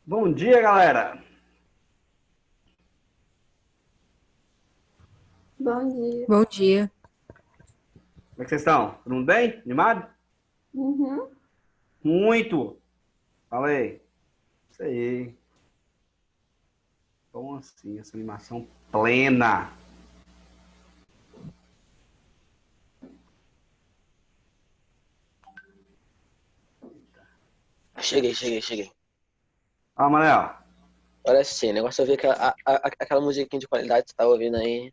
Bom dia, galera! Bom dia. Bom dia. Como é que vocês estão? Todo mundo bem? Animado? Uhum. Muito! Falei. Isso aí. Bom assim, essa animação plena. Cheguei. Ó, Manel. Olha sim, o negócio é ver aquela musiquinha de qualidade que você tá ouvindo aí.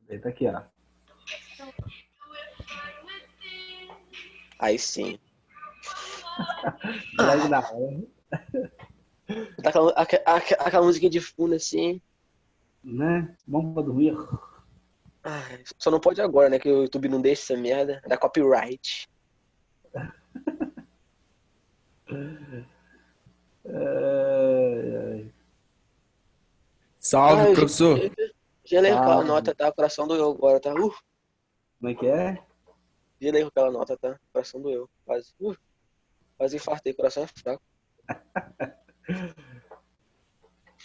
Eita aqui, ó. Aí sim. Drag da hora, Tá aquela musiquinha de fundo assim. né? Bom pra dormir. Ai, só não pode agora, né? Que o YouTube não deixa essa merda. Dá copyright. Ai, ai. Salve, Eu professor. já leio aquela Salve. nota, tá? Coração doeu agora, tá? Como é que é? Já leio aquela nota, tá? Coração doeu. Quase infartei, coração é fraco.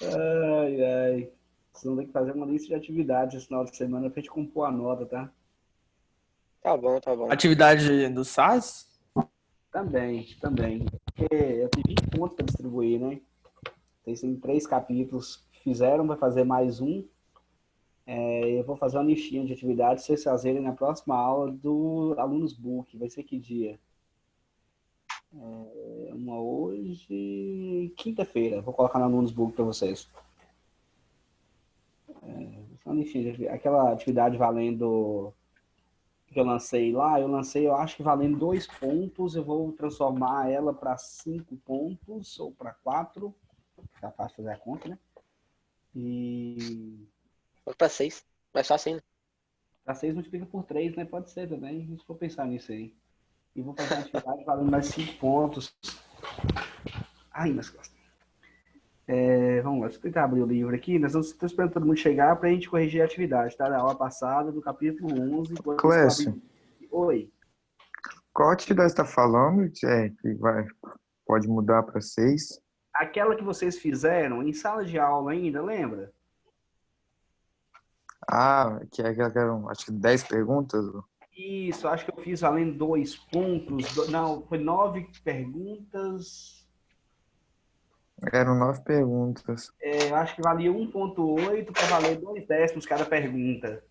Ai, ai. Vocês vão ter que fazer uma lista de atividades esse final de semana pra gente compor a nota, tá? Tá bom. Atividade do SAS? Também. Porque eu tenho 20 pontos para distribuir, né? Tem 3 capítulos que fizeram, vai fazer mais um. Eu vou fazer uma listinha de atividades pra vocês fazerem na próxima aula do Alunos Book. Vai ser que dia? Uma hoje, quinta-feira. Vou colocar no Alunos Book para vocês. Uma listinha aquela atividade valendo que eu lancei lá, eu acho que valendo 2 pontos, eu vou transformar ela para 5 pontos ou para 4. Tá fácil fazer a conta, né? E Foi pra 6. Mas só assim, né? para 6 multiplica por 3, né? Pode ser também. A gente for pensar nisso aí. E vou fazer uma atividade valendo mais 5 pontos. Ai, nas costas. Vamos lá, deixa eu tentar abrir o livro aqui. Nós estamos esperando todo mundo chegar para a gente corrigir a atividade, tá? Da aula passada, do capítulo 11. Enquanto isso, eu Clécio, abri... Oi. qual atividade está falando? Pode mudar para 6? Aquela que vocês fizeram em sala de aula ainda, lembra? Ah, que é aquela que eram, acho que 10 perguntas? Isso, acho que eu fiz valendo 2 pontos. Não, foi 9 perguntas. Eram 9 perguntas. Eu acho que valia 1,8 para valer 2 décimos cada pergunta.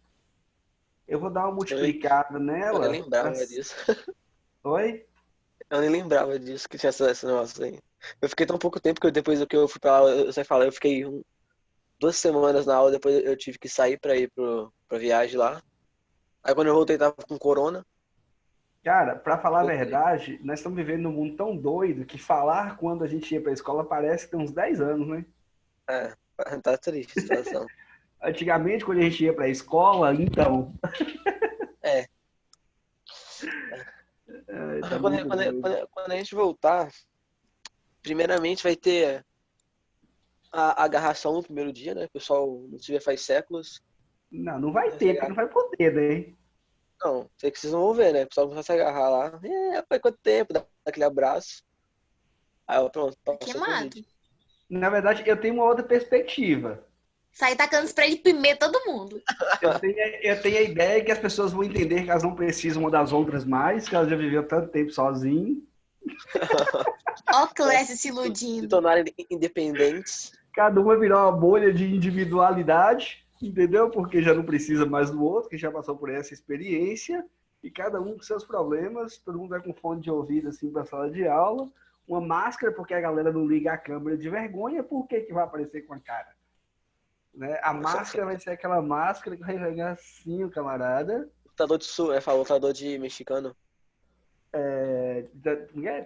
Eu vou dar uma multiplicada Eu nem nela. lembrava disso. Oi? Eu nem lembrava disso, que tinha esse negócio aí. Eu fiquei tão pouco tempo que depois que eu fui pra aula, eu sei falar, eu fiquei 2 semanas na aula, depois eu tive que sair pra ir pra viagem lá. Aí quando eu voltei tava com corona. Cara, para falar a Voltei. verdade, nós estamos vivendo num mundo tão doido que falar quando a gente ia para a escola parece que tem uns 10 anos, né? É, tá triste a situação. Antigamente, quando a gente ia para a escola, então... É. Tá Quando, muito quando, doido. quando, quando a gente voltar, primeiramente vai ter a agarração no primeiro dia, né? O pessoal não se vê faz séculos. Não, não vai Vai se ter, porque agarrar. não vai poder, né? Não, sei que vocês não vão ver, né? O pessoal começa a se agarrar lá. Foi quanto tempo? Dá aquele abraço. Aí eu, pronto, Tá passou o queimado. Covid. Na verdade, eu tenho uma outra perspectiva. Sair tacando spray de pimenta todo mundo. Eu tenho a ideia que as pessoas vão entender que elas não precisam uma das outras mais, que elas já viveram tanto tempo sozinhas. Ó, Clécio se Se iludindo. tornarem independentes. Cada uma virar uma bolha de individualidade, entendeu? Porque já não precisa mais do outro, que já passou por essa experiência. E cada um com seus problemas, todo mundo vai com fone de ouvido assim para a sala de aula. Uma máscara, porque a galera não liga a câmera de vergonha, por que vai aparecer com a cara? Né? A máscara vai ser aquela máscara que vai pegar assim o camarada. Lutador de sul, falou lutador de mexicano.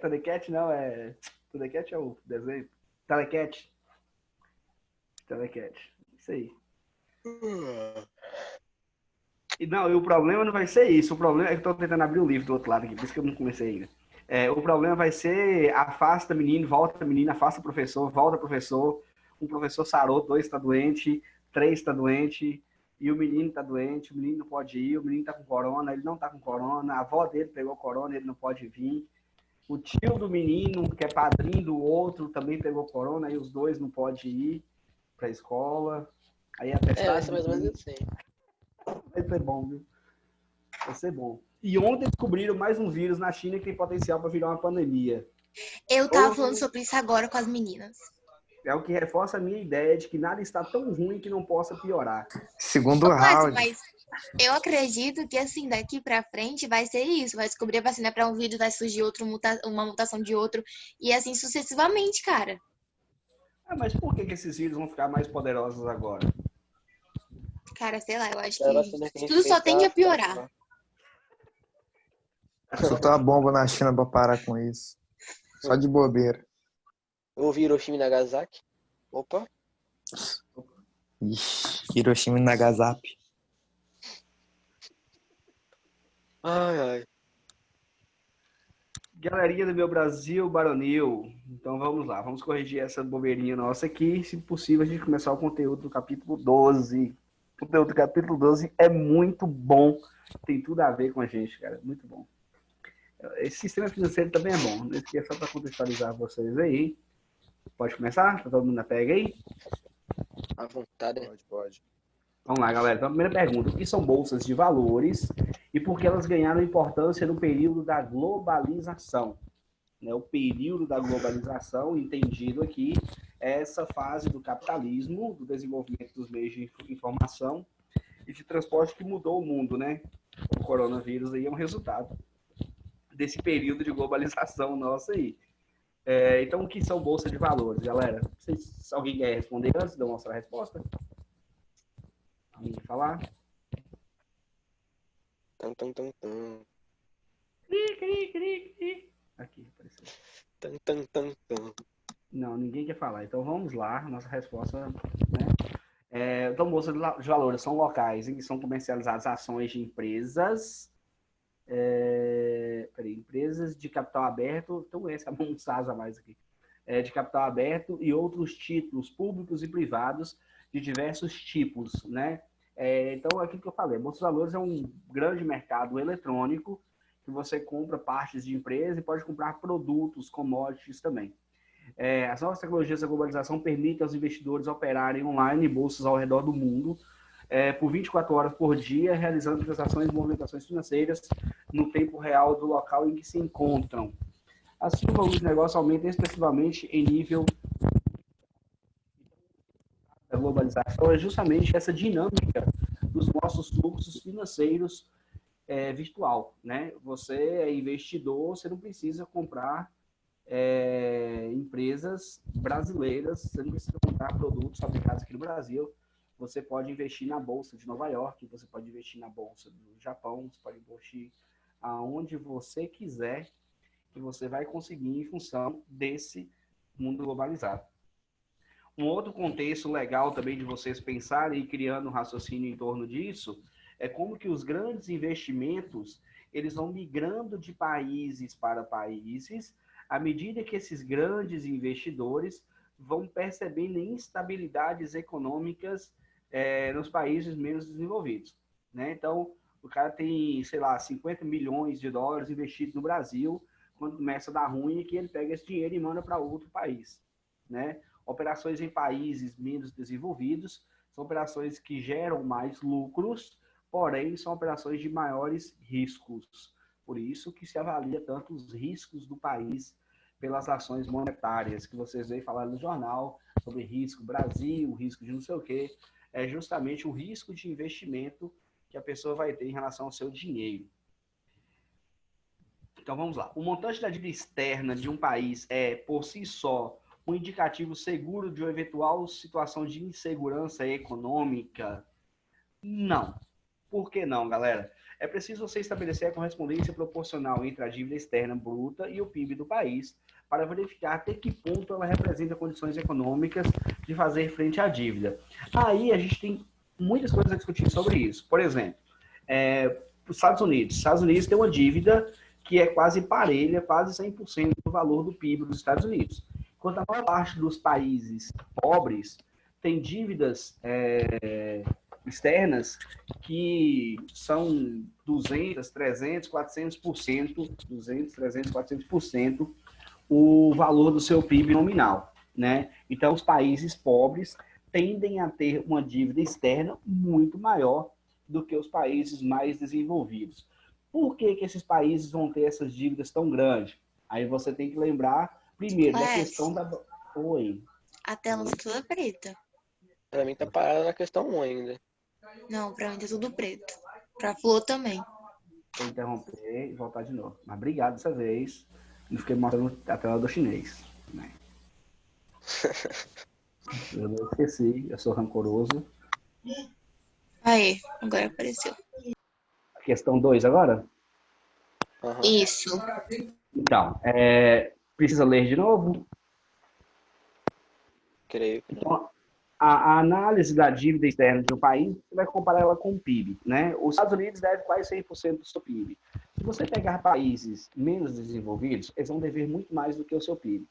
Telecat não, Telecat é o desenho. Telecat. Isso aí. E não, e o problema não vai ser isso. O problema é que eu tô tentando abrir o livro do outro lado aqui, por isso que eu não comecei ainda. O problema vai ser afasta menino, volta menino, afasta professor, volta professor. Um professor sarou, 2 está doente, 3 está doente, e o menino está doente, o menino não pode ir, o menino está com corona, ele não está com corona, a avó dele pegou corona, ele não pode vir. O tio do menino, que é padrinho do outro, também pegou corona, aí os dois não podem ir para a escola. Aí a vai testagem ser mais ou menos assim. vai ser bom, viu? Vai ser bom. E ontem descobriram mais um vírus na China que tem potencial para virar uma pandemia. Eu tava falando sobre isso agora com as meninas. É o que reforça a minha ideia de que nada está tão ruim que não possa piorar. Segundo Ô, Clécio, round. mas eu acredito que, assim, daqui pra frente vai ser isso. Vai descobrir a vacina pra um vírus, vai surgir uma mutação de outro. E assim sucessivamente, cara. Mas por que esses vírus vão ficar mais poderosos agora? Cara, sei lá, eu acho A vacina que a que gente tudo só fez tende a tá- piorar. Soltou a bomba na China pra parar com isso. Só de bobeira. Eu ouvi Hiroshima e Nagasaki. Opa. Ixi, Hiroshima e Nagasaki. Ai, ai. Galerinha do meu Brasil, Baronil. Então vamos lá, vamos corrigir essa bobeirinha nossa aqui. Se possível, a gente começar o conteúdo do capítulo 12. O conteúdo do capítulo 12 é muito bom. Tem tudo a ver com a gente, cara. Muito bom. Esse sistema financeiro também é bom. Não esqueça, só para contextualizar vocês aí. Pode começar? Tá todo mundo na pega aí? À vontade. Pode. Vamos lá, galera. Então, a primeira pergunta. O que são bolsas de valores e por que elas ganharam importância no período da globalização? O período da globalização, entendido aqui, é essa fase do capitalismo, do desenvolvimento dos meios de informação e de transporte que mudou o mundo, né? O coronavírus aí é um resultado desse período de globalização nossa aí. Então, o que são bolsas de valores, galera? Alguém quer responder antes de eu mostrar a resposta? Alguém quer falar? Tum, tum, tum, tum. Aqui, apareceu. Tum, tum, tum, tum. Não, ninguém quer falar. Então, vamos lá. Nossa resposta, né? Então, bolsas de valores são locais em que são comercializadas ações de empresas. Empresas de capital aberto. Então, esse é um SAS a mais aqui. De capital aberto e outros títulos públicos e privados de diversos tipos, né? Então, aquilo que eu falei, a Bolsa de Valores é um grande mercado eletrônico que você compra partes de empresa e pode comprar produtos, commodities também. As novas tecnologias da globalização permitem aos investidores operarem online em bolsas ao redor do mundo por 24 horas por dia, realizando transações e movimentações financeiras no tempo real do local em que se encontram. Assim, o volume de negócio aumenta expressivamente em nível da globalização. É justamente essa dinâmica dos nossos fluxos financeiros virtual, né? Você é investidor, você não precisa comprar empresas brasileiras, você não precisa comprar produtos fabricados aqui no Brasil. Você pode investir na Bolsa de Nova York, você pode investir na Bolsa do Japão, você pode investir aonde você quiser, que você vai conseguir em função desse mundo globalizado. Um outro contexto legal também de vocês pensarem e criando um raciocínio em torno disso é como que os grandes investimentos eles vão migrando de países para países à medida que esses grandes investidores vão percebendo instabilidades econômicas nos países menos desenvolvidos, né? Então, o cara tem, sei lá, 50 milhões de dólares investido no Brasil, quando começa a dar ruim, é que ele pega esse dinheiro e manda para outro país, né? Operações em países menos desenvolvidos são operações que geram mais lucros, porém são operações de maiores riscos. Por isso que se avalia tanto os riscos do país pelas ações monetárias, que vocês veem falar no jornal sobre risco Brasil, risco de não sei o quê. É justamente o risco de investimento que a pessoa vai ter em relação ao seu dinheiro. Então vamos lá. O montante da dívida externa de um país é, por si só, um indicativo seguro de uma eventual situação de insegurança econômica? Não. Por que não, galera? É preciso você estabelecer a correspondência proporcional entre a dívida externa bruta e o PIB do país para verificar até que ponto ela representa condições econômicas de fazer frente à dívida. Aí a gente tem muitas coisas a discutir sobre isso. Por exemplo, os Estados Unidos. Os Estados Unidos têm uma dívida que é quase parelha, quase 100% do valor do PIB dos Estados Unidos. Enquanto a maior parte dos países pobres tem dívidas externas que são 200, 300, 400%, 200, 300, 400% o valor do seu PIB nominal, né? Então, os países pobres tendem a ter uma dívida externa muito maior do que os países mais desenvolvidos. Por que que esses países vão ter essas dívidas tão grandes? Aí você tem que lembrar, primeiro, da questão da... Oi. A tela tá toda preta. Pra mim tá parado na questão 1 ainda. Não, pra mim tá tudo preto. Pra Flor também. Vou interromper e voltar de novo. Mas obrigado dessa vez. Não fiquei mostrando a tela do chinês. Né? Eu não esqueci, eu sou rancoroso. Aí, agora apareceu. Questão 2 agora? Aham. Isso. Então, precisa ler de novo? Creio que não. Então, a análise da dívida externa de um país, você vai comparar ela com o PIB, né? Os Estados Unidos devem quase 100% do seu PIB. Se você pegar países menos desenvolvidos, eles vão dever muito mais do que o seu PIB.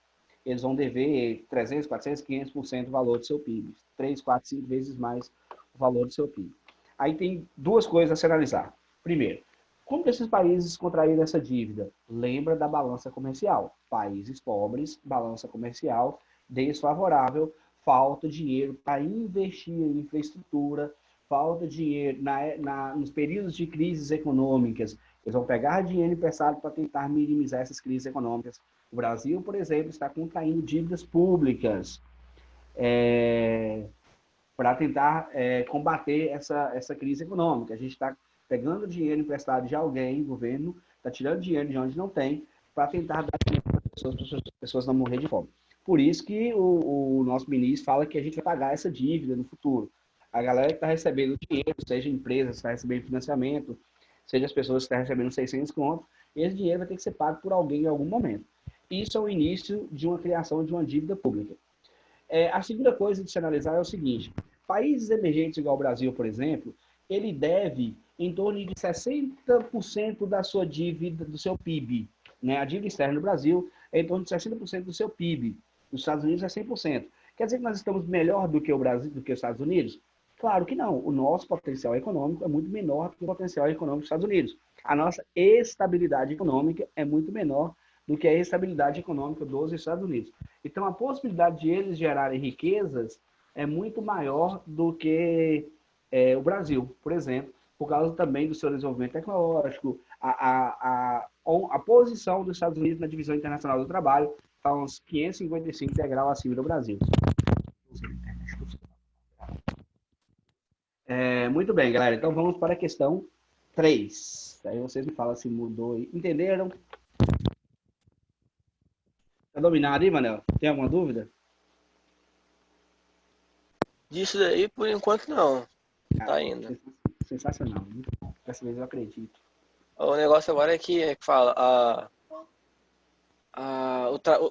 Eles vão dever 300, 400, 500% do valor do seu PIB. 3, 4, 5 vezes mais o valor do seu PIB. Aí tem duas coisas a se analisar. Primeiro, como que esses países contraíram essa dívida? Lembra da balança comercial. Países pobres, balança comercial desfavorável, falta dinheiro para investir em infraestrutura, falta dinheiro nos períodos de crises econômicas. Eles vão pegar dinheiro emprestado para tentar minimizar essas crises econômicas. O Brasil, por exemplo, está contraindo dívidas públicas para tentar combater essa crise econômica. A gente está pegando dinheiro emprestado de alguém, o governo está tirando dinheiro de onde não tem, para tentar dar dinheiro para as pessoas não morrer de fome. Por isso que o nosso ministro fala que a gente vai pagar essa dívida no futuro. A galera que está recebendo dinheiro, seja empresas que está recebendo financiamento, seja as pessoas que estão recebendo 600 contos, esse dinheiro vai ter que ser pago por alguém em algum momento. Isso é o início de uma criação de uma dívida pública. A segunda coisa de se analisar é o seguinte: países emergentes igual o Brasil, por exemplo, ele deve em torno de 60% da sua dívida, do seu PIB. Né? A dívida externa do Brasil é em torno de 60% do seu PIB. Nos Estados Unidos é 100%. Quer dizer que nós estamos melhor do que o Brasil, do que os Estados Unidos? Claro que não. O nosso potencial econômico é muito menor do que o potencial econômico dos Estados Unidos. A nossa estabilidade econômica é muito menor do que a estabilidade econômica dos Estados Unidos. Então, a possibilidade de eles gerarem riquezas é muito maior do que o Brasil, por exemplo, por causa também do seu desenvolvimento tecnológico, a posição dos Estados Unidos na divisão internacional do trabalho está uns 555 degraus acima do Brasil. Muito bem, galera. Então, vamos para a questão 3. Aí vocês me falam se mudou aí. Entenderam? Tá dominado aí, Manel? Tem alguma dúvida? Disso daí, por enquanto, não. Tá indo. Sensacional. Muito bom. Dessa vez eu acredito. O negócio agora é que fala,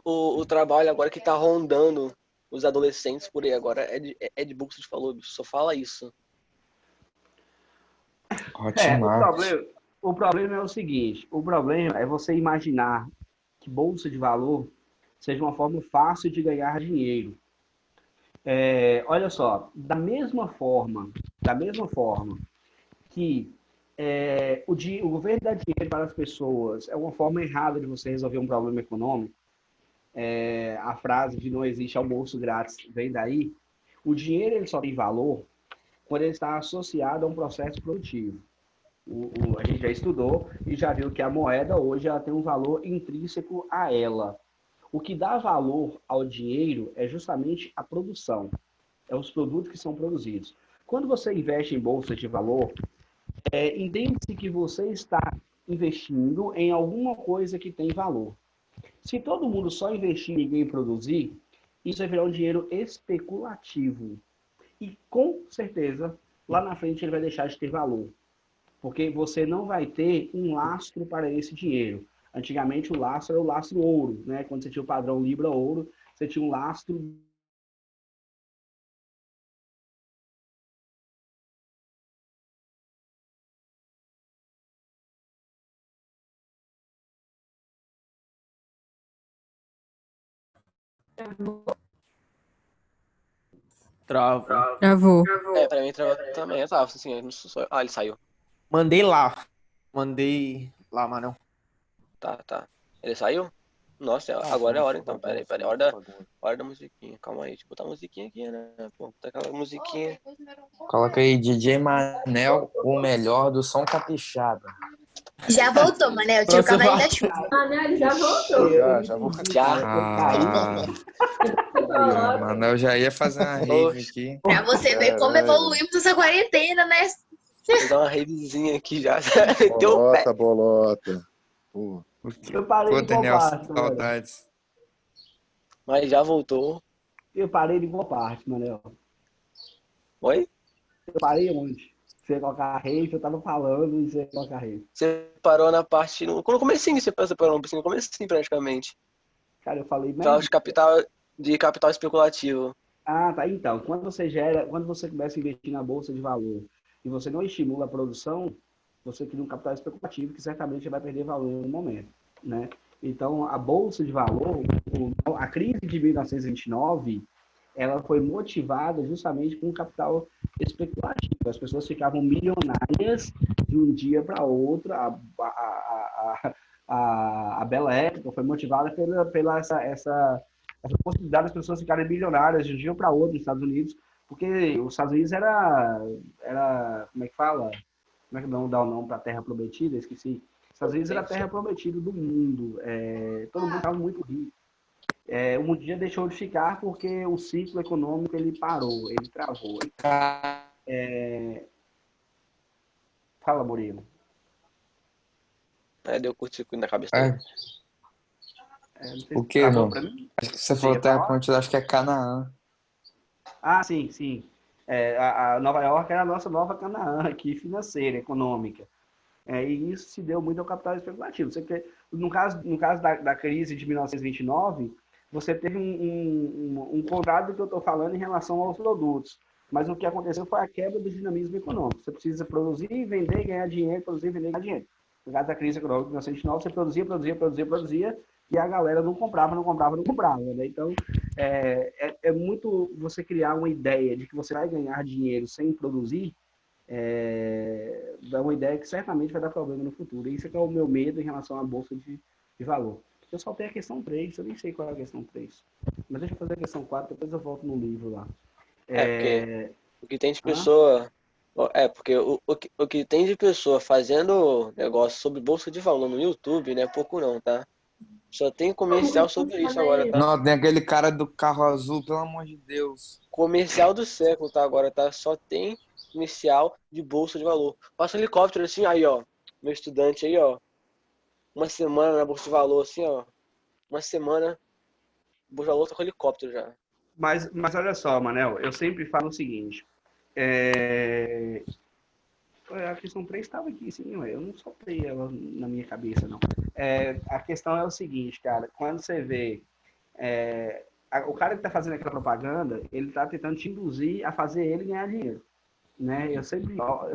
o trabalho agora que tá rondando os adolescentes por aí agora é de Buxton falou, só fala isso. Hotmart. O problema é o seguinte: o problema é você imaginar que bolsa de valor seja uma forma fácil de ganhar dinheiro. Olha só, da mesma forma que o governo dá dinheiro para as pessoas é uma forma errada de você resolver um problema econômico. A frase de não existe almoço grátis vem daí. O dinheiro ele só tem valor quando ele está associado a um processo produtivo. A gente já estudou e já viu que a moeda hoje ela tem um valor intrínseco a ela. O que dá valor ao dinheiro é justamente a produção, os produtos que são produzidos. Quando você investe em bolsa de valor, entende-se que você está investindo em alguma coisa que tem valor. Se todo mundo só investir e ninguém produzir, isso vai virar um dinheiro especulativo. E com certeza, lá na frente ele vai deixar de ter valor. Porque você não vai ter um lastro para esse dinheiro. Antigamente o lastro era o lastro ouro, né? Quando você tinha o padrão Libra-ouro, você tinha um lastro Travo. Travou. Pra mim travou também. Eu tava assim, eu não sou só... Ah, ele saiu. Mandei lá. Mandei lá, Manel. Tá. Ele saiu? Nossa, agora é a hora então. Peraí. Hora da musiquinha. Calma aí. Deixa eu botar a musiquinha aqui, né? Pô, botar aquela musiquinha. Coloca aí DJ Manel, o melhor do som capixaba. Já voltou, Manel. Tira o Próximo cavalinho da assunto. chuva. Ah, né? Ele já voltou. Já vou. Ah, Coloca. Manel já ia fazer uma rave aqui. Pra você ver como Caralho. evoluímos nessa quarentena, né? Vou dar uma redezinha aqui já. Meteu o pé. Bolota. Pô. Eu parei Pô, de boa Daniel, parte, Manel. saudades. Mas já voltou. Eu parei de boa parte, Manel. Oi? Eu parei onde? Você colocar rave, eu tava falando e você colocar rave. Você parou na parte... No comecinho você parou no comecinho praticamente. Cara, eu falei Fala mesmo. de capital especulativo. Ah, tá. Então, quando você começa a investir na bolsa de valor e você não estimula a produção, você cria um capital especulativo que certamente vai perder valor no momento, né? Então, a bolsa de valor, a crise de 1929, ela foi motivada justamente com um capital especulativo. As pessoas ficavam milionárias de um dia para outro. A bela época foi motivada pela essa possibilidade das pessoas ficarem milionárias de um dia para outro nos Estados Unidos, porque os Estados Unidos era como é que fala? Como é que não dá o nome para a Terra Prometida? Esqueci. Os Estados Unidos era a Terra Prometida do mundo. Todo mundo estava muito rico. O mundo já deixou de ficar porque o ciclo econômico ele parou, ele travou. Fala, Murilo. Deu curto-circuito na cabeça É, dele. Não sei o se que, travou não? pra mim. Acho que você falou ia Terra falar? Prometida, acho que é Canaã. Ah, sim. A Nova York era a nossa nova Canaã aqui, financeira, econômica. E isso se deu muito ao capital especulativo. No caso da crise de 1929, você teve um quadrado que eu estou falando em relação aos produtos. Mas o que aconteceu foi a quebra do dinamismo econômico. Você precisa produzir, vender e ganhar dinheiro, produzir, vender e ganhar dinheiro. No caso da crise econômica de 1929, você produzia, e a galera não comprava, né? Então, é muito você criar uma ideia de que você vai ganhar dinheiro sem produzir, é uma ideia que certamente vai dar problema no futuro. E isso é que é o meu medo em relação à bolsa de valor. Eu saltei a questão 3, eu nem sei qual é a questão 3. Mas deixa eu fazer a questão 4, depois eu volto no livro lá. Porque o que tem de pessoa... porque o que tem de pessoa fazendo negócio sobre bolsa de valor no YouTube não é pouco não, tá? Só tem comercial sobre isso agora, tá? Não, tem aquele cara do carro azul, pelo amor de Deus. Comercial do século, tá? Agora, tá? Só tem comercial de bolsa de valor. Passa um helicóptero assim, aí, ó. Meu estudante aí, ó. Uma semana na bolsa de valor, assim, ó. Uma semana, bolsa de valor tá com helicóptero já. Mas olha só, Manel, eu sempre falo o seguinte. A questão 3 estava aqui, sim, eu não soltei ela na minha cabeça, não. A questão é o seguinte, cara, quando você vê o cara que está fazendo aquela propaganda, ele está tentando te induzir a fazer ele ganhar dinheiro, né? Eu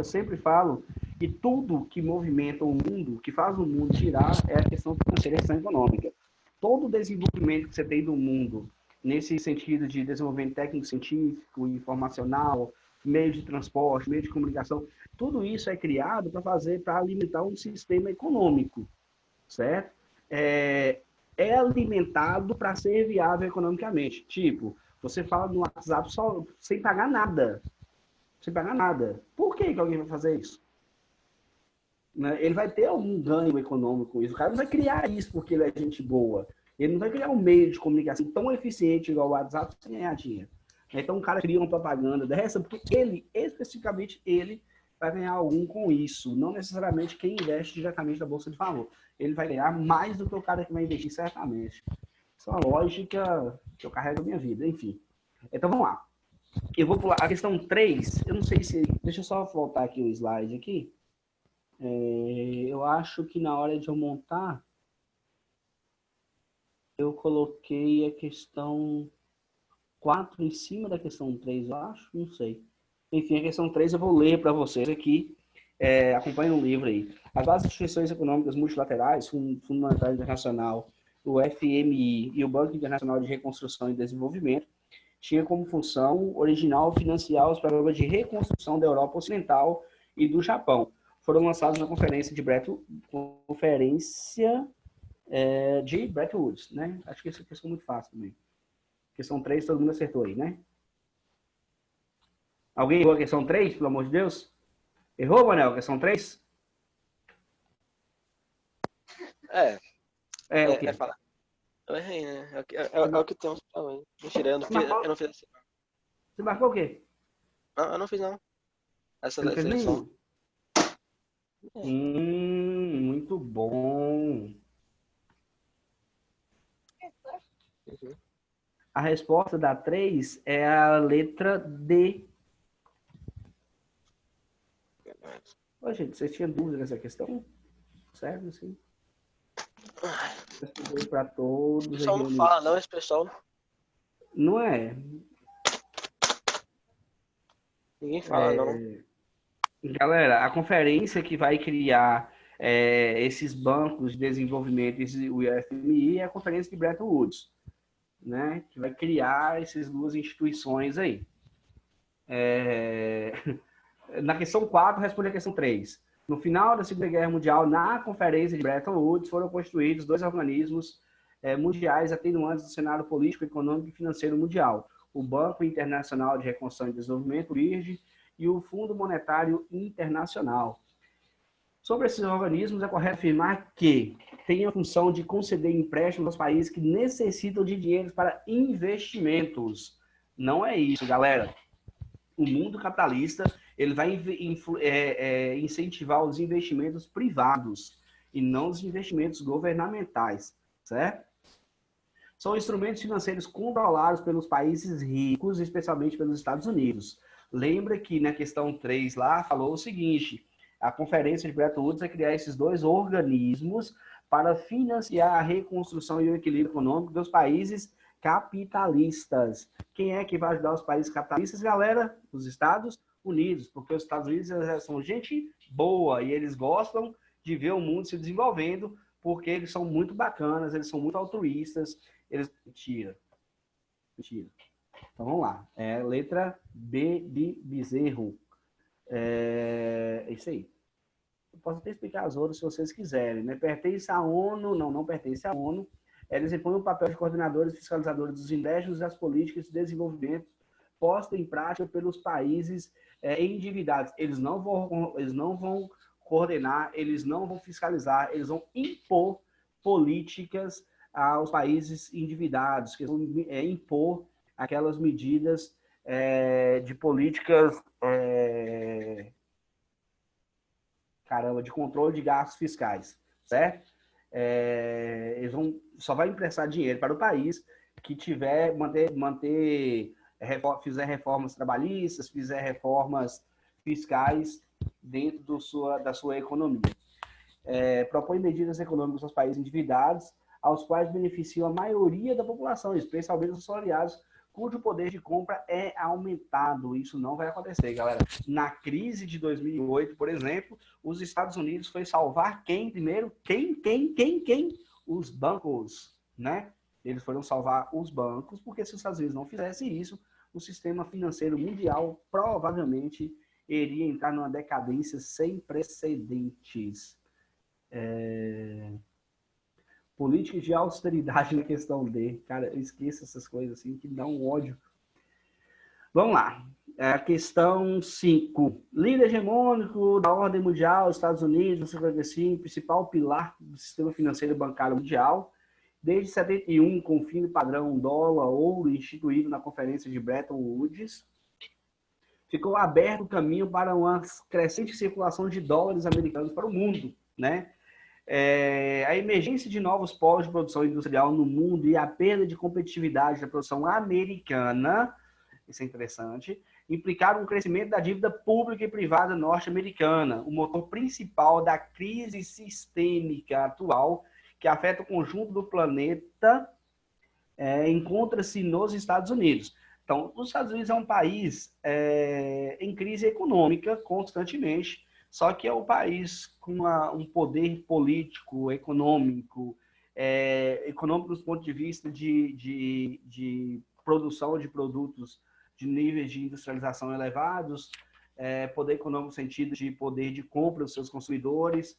sempre falo que tudo que movimenta o mundo, que faz o mundo girar, é a questão financeira, a questão econômica. Todo o desenvolvimento que você tem do mundo, nesse sentido de desenvolvimento técnico-científico, informacional, meio de transporte, meio de comunicação, tudo isso é criado para alimentar um sistema econômico, certo? É alimentado para ser viável economicamente. Tipo, você fala no WhatsApp só sem pagar nada. Sem pagar nada. Por que alguém vai fazer isso? Ele vai ter algum ganho econômico com isso. O cara não vai criar isso porque ele é gente boa. Ele não vai criar um meio de comunicação tão eficiente igual o WhatsApp sem ganhar dinheiro. Então o cara cria uma propaganda dessa porque especificamente ele vai ganhar algum com isso. Não necessariamente quem investe diretamente na Bolsa de Valor. Ele vai ganhar mais do que o cara que vai investir certamente. Isso é uma lógica que eu carrego na minha vida. Enfim. Então vamos lá. Eu vou pular. A questão 3, eu não sei se... Deixa eu só voltar aqui o slide aqui. Eu acho que na hora de eu montar, eu coloquei a questão 4 em cima da questão 3, eu acho, não sei. Enfim, a questão 3 eu vou ler para vocês aqui. Acompanhe no livro aí. As bases de instituições econômicas multilaterais, Fundo Monetário Internacional, o FMI e o Banco Internacional de Reconstrução e Desenvolvimento, tinha como função original financiar os programas de reconstrução da Europa Ocidental e do Japão. Foram lançados na conferência de Bretton Woods, né? Acho que essa questão é muito fácil também. Questão 3, todo mundo acertou aí, né? Alguém errou a questão 3, pelo amor de Deus? Errou, Manel, a questão 3? O quê? Falar. Eu errei, né? É o que tem uns problemas. Mentira, eu não fiz assim. Você marcou o quê? Não, eu não fiz não. Essa Você não fez seleção. nenhum? Muito bom. A resposta da 3 é a letra D. Ô, gente, vocês tinham dúvida nessa questão? Sério, sim. Para O todos. pessoal não fala, não, esse pessoal. Não é. Ninguém fala, não. Galera, a conferência que vai criar esses bancos de desenvolvimento, o FMI, é a conferência de Bretton Woods, né? Que vai criar essas duas instituições aí. Na questão 4, responde a questão 3. No final da Segunda Guerra Mundial, na conferência de Bretton Woods, foram constituídos dois organismos mundiais atenuantes do cenário político, econômico e financeiro mundial. O Banco Internacional de Reconstrução e Desenvolvimento, BIRD, e o Fundo Monetário Internacional. Sobre esses organismos, é correto afirmar que têm a função de conceder empréstimos aos países que necessitam de dinheiro para investimentos. Não é isso, galera. O mundo capitalista ele vai incentivar os investimentos privados e não os investimentos governamentais, certo? São instrumentos financeiros controlados pelos países ricos, especialmente pelos Estados Unidos. Lembra que na questão 3 lá falou o seguinte: a conferência de Bretton Woods vai criar esses dois organismos para financiar a reconstrução e o equilíbrio econômico dos países capitalistas. Quem é que vai ajudar os países capitalistas, galera? Os Estados Unidos, porque os Estados Unidos são gente boa e eles gostam de ver o mundo se desenvolvendo, porque eles são muito bacanas, eles são muito altruístas. Mentira. Então vamos lá. Letra B de bezerro. É isso aí. Eu posso até explicar as outras se vocês quiserem, né? Pertence à ONU? Não pertence à ONU. Eles impõem o papel de coordenadores e fiscalizadores dos empréstimos e das políticas de desenvolvimento postas em prática pelos países endividados. Eles não vão coordenar, eles não vão fiscalizar, eles vão impor políticas aos países endividados, que vão impor aquelas medidas de políticas de controle de gastos fiscais, certo? Eles só vai emprestar dinheiro para o país que fizer reformas trabalhistas, fizer reformas fiscais dentro da sua economia. Propõe medidas econômicas aos países endividados, aos quais beneficiam a maioria da população, especialmente os assalariados, cujo poder de compra é aumentado. Isso não vai acontecer, galera. Na crise de 2008, por exemplo, os Estados Unidos foi salvar quem primeiro? Quem? Os bancos, né? Eles foram salvar os bancos, porque se os Estados Unidos não fizessem isso, o sistema financeiro mundial provavelmente iria entrar numa decadência sem precedentes. Política de austeridade na questão D. Cara, eu esqueço essas coisas assim que dão um ódio. Vamos lá. A questão 5. Líder hegemônico da ordem mundial, Estados Unidos, 1955, principal pilar do sistema financeiro e bancário mundial. Desde 71, com o fim do padrão dólar-ouro instituído na conferência de Bretton Woods, ficou aberto o caminho para uma crescente circulação de dólares americanos para o mundo, né? A emergência de novos polos de produção industrial no mundo e a perda de competitividade da produção americana, isso é interessante, implicaram um crescimento da dívida pública e privada norte-americana, o motor principal da crise sistêmica atual que afeta o conjunto do planeta, encontra-se nos Estados Unidos. Então, os Estados Unidos é um país em crise econômica constantemente, só que é um país com um poder político, econômico, econômico do ponto de vista de produção de produtos de níveis de industrialização elevados, poder econômico no sentido de poder de compra dos seus consumidores,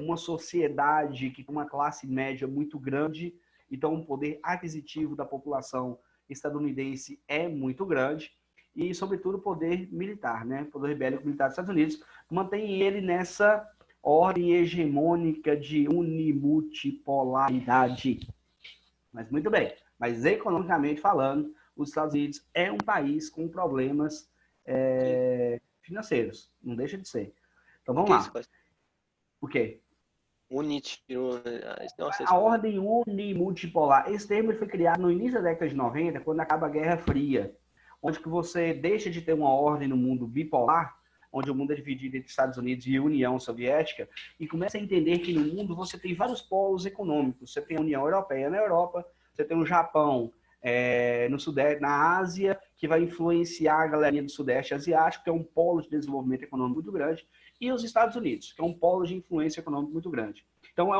uma sociedade que tem uma classe média muito grande, então o poder aquisitivo da população estadunidense é muito grande, e, sobretudo, o poder militar, né? O poder bélico militar dos Estados Unidos mantém ele nessa ordem hegemônica de unimultipolaridade. Mas muito bem, mas economicamente falando, os Estados Unidos é um país com problemas financeiros, não deixa de ser. Então vamos lá. O quê? A ordem unimultipolar. Esse termo foi criado no início da década de 90, quando acaba a Guerra Fria, onde que você deixa de ter uma ordem no mundo bipolar, onde o mundo é dividido entre Estados Unidos e União Soviética, e começa a entender que no mundo você tem vários polos econômicos. Você tem a União Europeia na Europa, você tem o Japão no Sudeste, na Ásia, que vai influenciar a galerinha do Sudeste Asiático, que é um polo de desenvolvimento econômico muito grande, e os Estados Unidos, que é um polo de influência econômica muito grande. Então,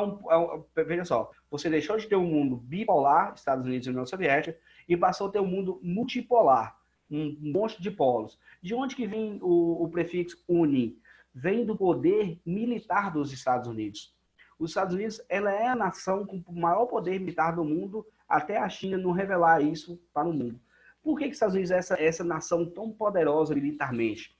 veja só, você deixou de ter um mundo bipolar, Estados Unidos e União Soviética, e passou a ter um mundo multipolar, um monte de polos. De onde que vem o prefixo uni? Vem do poder militar dos Estados Unidos. Os Estados Unidos, ela é a nação com o maior poder militar do mundo, até a China não revelar isso para o mundo. Por que os Estados Unidos é essa nação tão poderosa militarmente?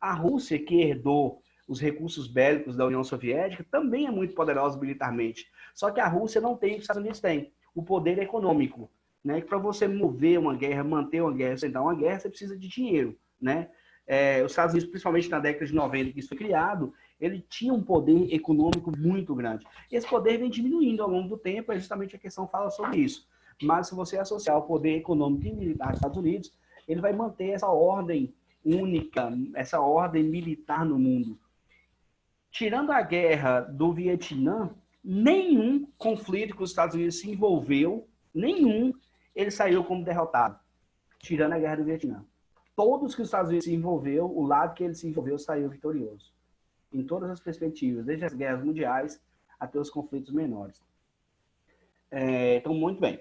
A Rússia, que herdou os recursos bélicos da União Soviética, também é muito poderosa militarmente. Só que a Rússia não tem o que os Estados Unidos têm, o poder econômico. Né? Para você mover uma guerra, manter uma guerra, sentar uma guerra, você precisa de dinheiro. Né? Os Estados Unidos, principalmente na década de 90, que isso foi criado, ele tinha um poder econômico muito grande. Esse poder vem diminuindo ao longo do tempo, justamente a questão fala sobre isso. Mas se você associar o poder econômico e militar dos Estados Unidos, ele vai manter essa ordem única, essa ordem militar no mundo. Tirando a guerra do Vietnã, nenhum conflito que os Estados Unidos se envolveu, nenhum, ele saiu como derrotado. Tirando a guerra do Vietnã. Todos que os Estados Unidos se envolveu, o lado que ele se envolveu saiu vitorioso. Em todas as perspectivas, desde as guerras mundiais até os conflitos menores. Então, muito bem.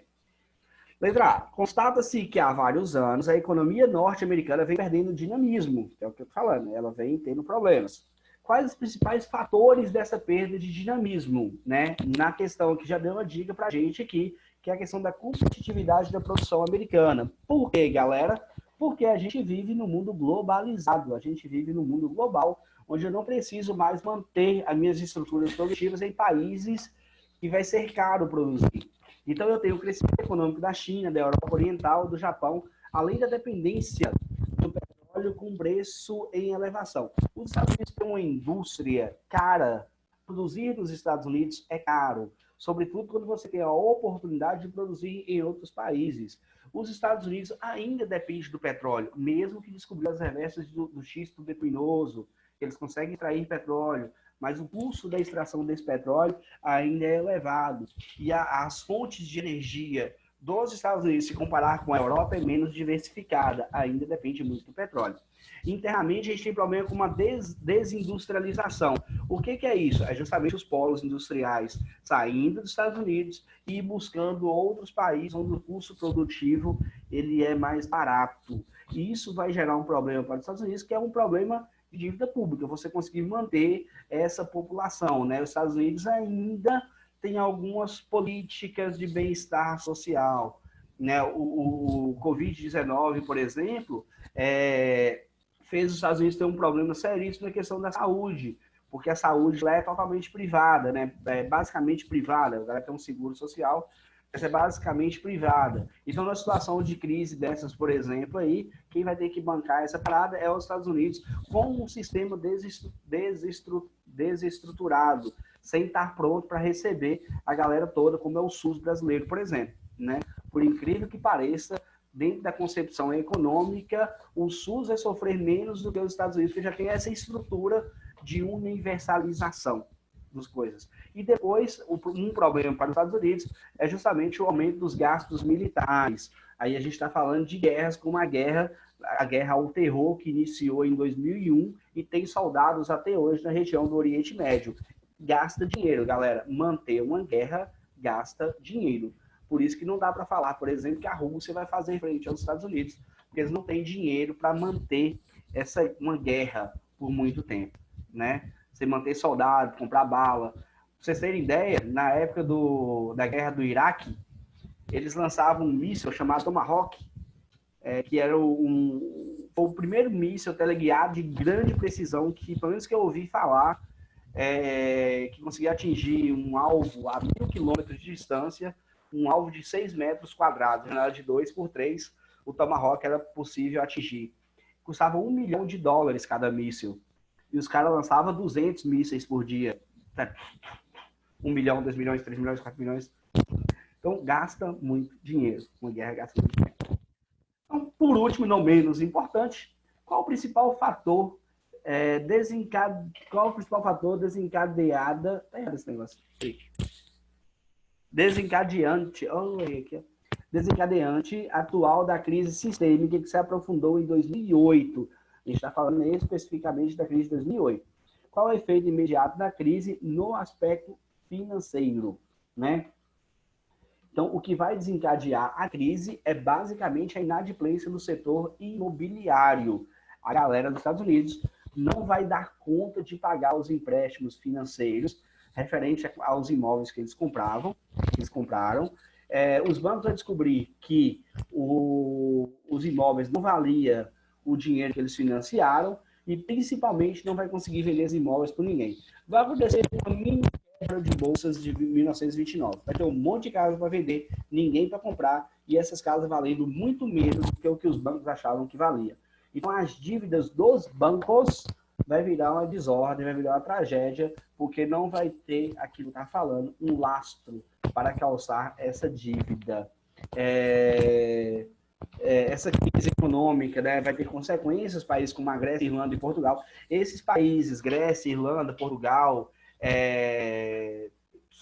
Letra A. Constata-se que há vários anos a economia norte-americana vem perdendo dinamismo. É o que eu estou falando, ela vem tendo problemas. Quais os principais fatores dessa perda de dinamismo? Né? Na questão que já deu uma dica para a gente aqui, que é a questão da competitividade da produção americana. Por quê, galera? Porque a gente vive no mundo globalizado, a gente vive no mundo global, onde eu não preciso mais manter as minhas estruturas produtivas em países que vai ser caro produzir. Então, eu tenho o crescimento econômico da China, da Europa Oriental, do Japão, além da dependência do petróleo com preço em elevação. Os Estados Unidos têm uma indústria cara. Produzir nos Estados Unidos é caro, sobretudo quando você tem a oportunidade de produzir em outros países. Os Estados Unidos ainda dependem do petróleo, mesmo que descobriram as reversas do xisto bituinoso, eles conseguem extrair petróleo, mas o custo da extração desse petróleo ainda é elevado. E as fontes de energia dos Estados Unidos, se comparar com a Europa, é menos diversificada, ainda depende muito do petróleo. Internamente, a gente tem problema com uma desindustrialização. O que é isso? É justamente os polos industriais saindo dos Estados Unidos e buscando outros países onde o custo produtivo ele é mais barato. E isso vai gerar um problema para os Estados Unidos, que é um problema de dívida pública, você conseguir manter essa população, né? Os Estados Unidos ainda tem algumas políticas de bem-estar social, né? O Covid-19, por exemplo, fez os Estados Unidos ter um problema seríssimo na questão da saúde, porque a saúde lá é totalmente privada, né? É basicamente privada, ela tem um seguro social, mas é basicamente privada. Então, numa situação de crise dessas, por exemplo, aí, quem vai ter que bancar essa parada é os Estados Unidos, com um sistema desestruturado, sem estar pronto para receber a galera toda, como é o SUS brasileiro, por exemplo. Né? Por incrível que pareça, dentro da concepção econômica, o SUS vai sofrer menos do que os Estados Unidos, porque já tem essa estrutura de universalização das coisas. E depois, um problema para os Estados Unidos é justamente o aumento dos gastos militares. Aí a gente está falando de guerras como a guerra ao terror, que iniciou em 2001 e tem soldados até hoje na região do Oriente Médio. Gasta dinheiro, galera. Manter uma guerra gasta dinheiro. Por isso que não dá para falar, por exemplo, que a Rússia vai fazer frente aos Estados Unidos, porque eles não têm dinheiro para manter uma guerra por muito tempo, né? Você manter soldado, comprar bala. Pra vocês terem ideia, na época da guerra do Iraque, eles lançavam um míssil chamado Tomahawk, que era foi o primeiro míssil teleguiado de grande precisão que, pelo menos que eu ouvi falar, que conseguia atingir um alvo a 1.000 quilômetros de distância, um alvo de 6 metros quadrados, na de 2 por 3, o Tomahawk era possível atingir. Custava $1 milhão cada míssil. E os caras lançavam 200 mísseis por dia. 1 milhão, 2 milhões, 3 milhões, 4 milhões. Então, gasta muito dinheiro. Uma guerra gasta muito dinheiro. Então, por último, não menos importante, qual o principal fator desencadeada... Tá errado esse negócio. Desencadeante atual da crise sistêmica que se aprofundou em 2008. A gente está falando especificamente da crise de 2008. Qual é o efeito imediato da crise no aspecto financeiro, né? Então, o que vai desencadear a crise é basicamente a inadimplência do setor imobiliário. A galera dos Estados Unidos não vai dar conta de pagar os empréstimos financeiros referente aos imóveis que eles compraram. Os bancos vão descobrir que os imóveis não valiam o dinheiro que eles financiaram e, principalmente, não vai conseguir vender os imóveis por ninguém. Vai acontecer uma mini quebra de bolsas de 1929. Vai ter um monte de casas para vender, ninguém para comprar, e essas casas valendo muito menos do que o que os bancos achavam que valia. Então, as dívidas dos bancos vai virar uma desordem, vai virar uma tragédia, porque não vai ter, aquilo que está falando, um lastro para calçar essa dívida. Essa crise econômica, né, vai ter consequências para países como a Grécia, Irlanda e Portugal. Esses países, Grécia, Irlanda, Portugal,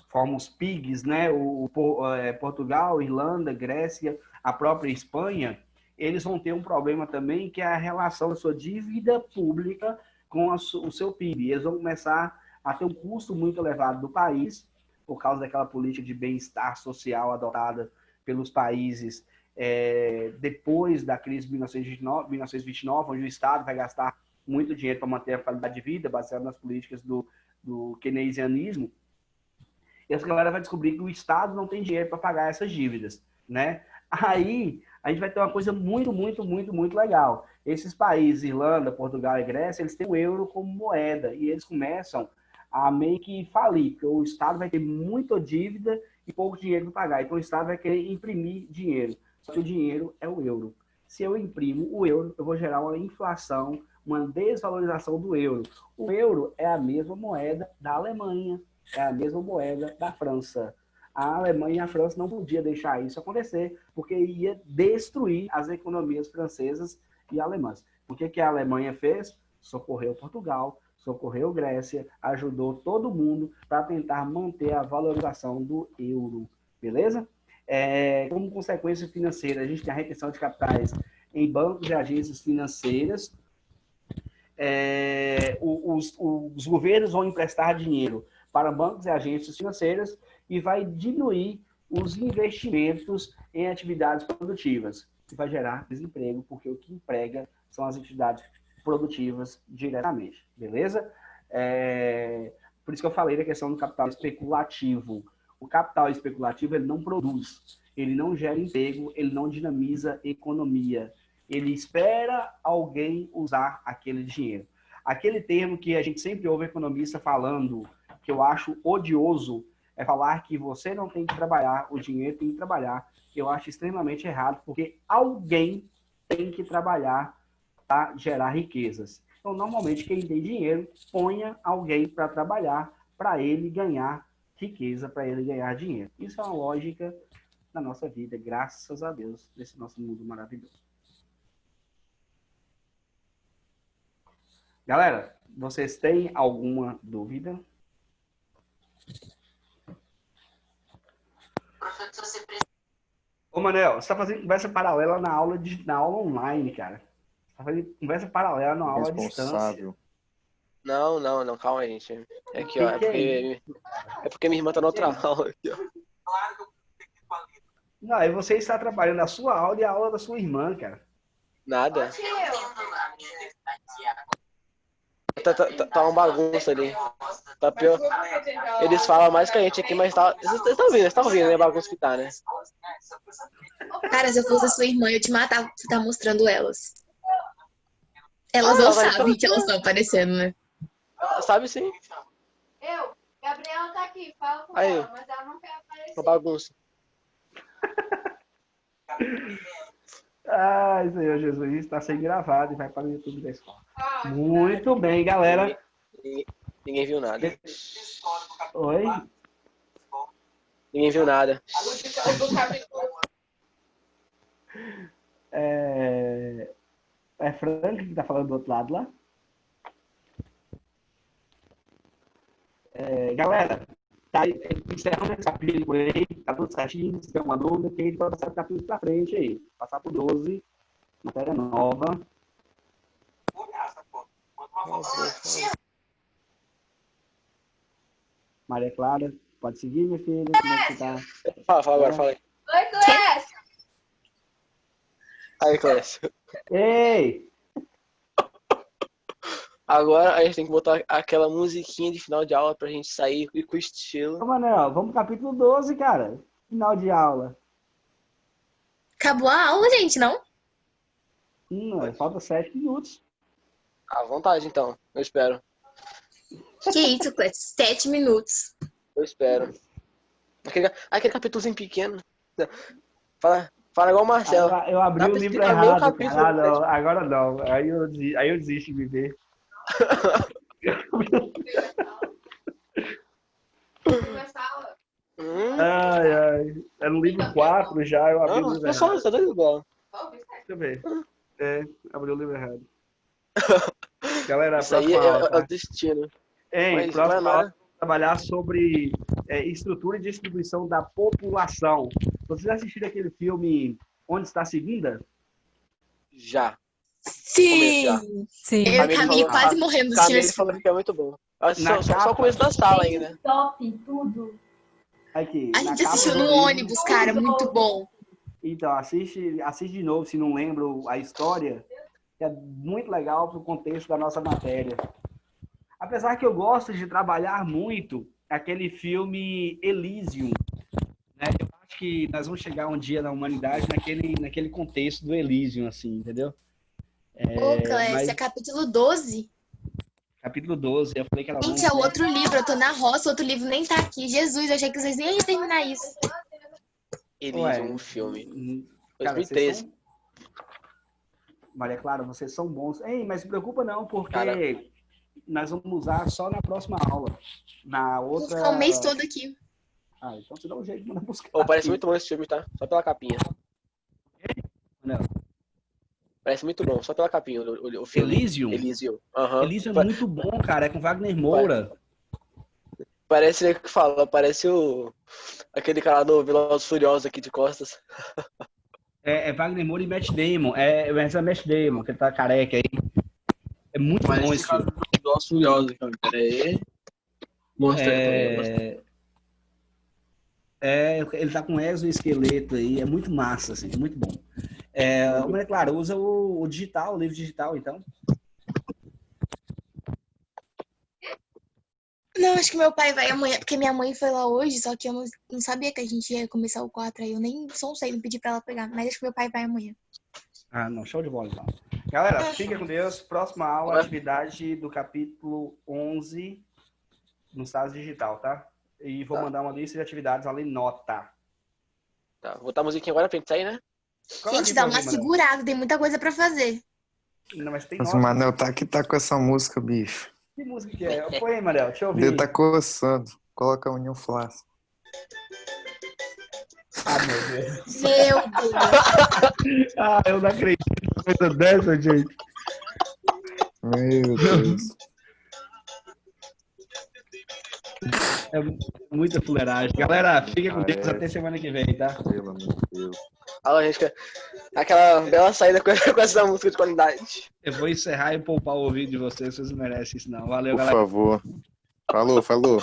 formam os PIGs, né, Portugal, Irlanda, Grécia, a própria Espanha, eles vão ter um problema também, que é a relação da sua dívida pública com o seu PIB. Eles vão começar a ter um custo muito elevado do país, por causa daquela política de bem-estar social adotada pelos países depois da crise de 1929, onde o Estado vai gastar muito dinheiro para manter a qualidade de vida, baseado nas políticas do keynesianismo. E essa galera vai descobrir que o Estado não tem dinheiro para pagar essas dívidas, né? Aí a gente vai ter uma coisa muito, muito, muito, muito legal. Esses países, Irlanda, Portugal e Grécia, eles têm o euro como moeda e eles começam a meio que falir, porque o Estado vai ter muita dívida e pouco dinheiro para pagar. Então o Estado vai querer imprimir dinheiro. Só que o dinheiro é o euro. Se eu imprimo o euro, eu vou gerar uma inflação, uma desvalorização do euro. O euro é a mesma moeda da Alemanha, é a mesma moeda da França. A Alemanha e a França não podiam deixar isso acontecer, porque ia destruir as economias francesas e alemãs. O que a Alemanha fez? Socorreu Portugal, socorreu Grécia, ajudou todo mundo para tentar manter a valorização do euro. Beleza? Como consequência financeira, a gente tem a retenção de capitais em bancos e agências financeiras. Os governos vão emprestar dinheiro para bancos e agências financeiras e vai diminuir os investimentos em atividades produtivas, que vai gerar desemprego, porque o que emprega são as atividades produtivas diretamente, beleza? Por isso que eu falei da questão do capital especulativo. O capital especulativo, ele não produz, ele não gera emprego, ele não dinamiza economia. Ele espera alguém usar aquele dinheiro. Aquele termo que a gente sempre ouve economista falando, que eu acho odioso, é falar que você não tem que trabalhar, o dinheiro tem que trabalhar. Eu acho extremamente errado, porque alguém tem que trabalhar para gerar riquezas. Então, normalmente, quem tem dinheiro, ponha alguém para trabalhar, para ele ganhar riqueza, para ele ganhar dinheiro. Isso é uma lógica da nossa vida, graças a Deus, desse nosso mundo maravilhoso. Galera, vocês têm alguma dúvida? Ô, Manel, você está fazendo conversa paralela na aula online, cara. Você está fazendo conversa paralela na aula à distância. Não, calma aí, gente. É aqui, ó. É porque minha irmã tá na outra aula aqui, ó. Não, aí você está trabalhando a sua aula e a aula da sua irmã, cara. Nada. Tá uma bagunça ali. Tá pior. Eles falam mais que a gente aqui, mas tá. Vocês estão ouvindo, né? A bagunça que tá, né? Cara, se eu fosse a sua irmã, eu te matava por você tá mostrando elas. Elas não ela vai sabem que elas estão aparecendo, né? Sabe sim. Gabriela tá aqui, fala com Aí. ela, mas ela não quer aparecer. Uma bagunça. Ai, Senhor Jesus, está sendo gravado e vai para o YouTube da escola. Muito bem, galera. Ninguém viu nada. Oi? Ninguém viu nada. É Frank que tá falando do outro lado lá? Galera, tá encerrando esse capítulo aí, tá tudo certinho, se tem uma dúvida, tem que passar o capítulo pra frente aí. Passar pro 12, matéria nova. Maria Clara, pode seguir, minha filha? Como é que você tá? Fala agora, fala aí. Oi, Clécio! Aí, Clécio. Ei! Agora a gente tem que botar aquela musiquinha de final de aula pra gente sair e com estilo. Ô, Manel, vamos pro capítulo 12, cara. Final de aula. Acabou a aula, gente, não? Falta 7 minutos. À vontade, então. Eu espero. Que isso, Clécio? 7 minutos. Eu espero. Aquele capítulozinho pequeno. Fala igual o Marcelo. Eu abri Dá o pra livro explicar meio errado, capítulo, cara. Não, agora não. Aí eu desisto de viver. Começar a aula. Ai. É no livro 4 já, eu abri o livro Eu só errado. tô doido bola. Deixa eu ver. Abri o livro errado. Galera, Isso aí próxima aula, é tá? o destino. Ei, Mas próxima vai lá. aula, vamos trabalhar sobre estrutura e distribuição da população. Vocês assistiram aquele filme Onde Está a Segunda? Já. Sim! Sim. Eu e Camille Camille falou- quase morrendo do Camille esse falou que é muito bom. Na Só capa- o começo da sala ainda. Top, tudo. Aqui, A na gente capa assistiu do no livro. ônibus, cara, muito bom. Então, assiste de novo, se não lembra a história. É muito legal pro contexto da nossa matéria. Apesar que eu gosto de trabalhar muito aquele filme Elysium, né? Eu acho que nós vamos chegar um dia na humanidade naquele contexto do Elysium, assim, entendeu? Ô, Clécio, mas- é capítulo 12. Capítulo 12, eu falei que era Gente, longo, é o né? outro livro. Eu tô na roça, o outro livro nem tá aqui. Jesus, eu achei que vocês nem iam terminar isso. Elysium, um filme. Cara, 2013. vocês são... Maria Clara, vocês são bons. Ei, mas se preocupa não, porque Cara. nós vamos usar só na próxima aula. Na Vou outra... ficar o mês todo aqui. Ah, então você dá um jeito de mandar buscar. Pô, parece muito bom esse filme, tá? Só pela capinha. Não. Parece muito bom, só pela capinha o filme. Elysium? Elysium. Aham. Elysium é muito bom, cara. É com Wagner Moura. Parece que fala, parece aquele cara do Velozes e Furiosos aqui de costas. É Wagner Moura e Matt Damon. Mas é Matt Damon, que ele tá careca aí. É muito bom esse filme. Velozes e Furiosos, cara. Pera aí. Mostra aí. Ele tá com exoesqueleto aí. É muito massa, assim. É muito bom. Mas é claro, usa o digital, o livro digital, então. Não, acho que meu pai vai amanhã, porque minha mãe foi lá hoje, só que eu não sabia que a gente ia começar o 4, aí eu nem sei, não pedi pra ela pegar, mas acho que meu pai vai amanhã. Ah, não. Show de bola, então. Galera, fica com Deus. Próxima aula, atividade do capítulo 11 no estado digital, tá? E vou mandar uma lista de atividades além nota. Tá, vou botar a musiquinha agora pra gente sair, né? Gente, dá uma segurada, tem muita coisa pra fazer. Não, mas tem Mas nota. o Manel tá com essa música, bicho. Que música que é? Põe aí, Manel. Deixa eu O ouvir. dedo tá coçando. Coloca a União Flácida. Ah, meu Deus. Meu Deus. Ah, eu não acredito numa coisa dessa, gente. Meu Deus. É muita fuleiragem. Galera, fica com Deus até semana que vem, tá? Pelo amor de Deus. Fala, gente. Aquela bela saída com essa música de qualidade. Eu vou encerrar e poupar o ouvido de vocês não merecem isso, não. Valeu, Por galera. favor. Falou. Fala.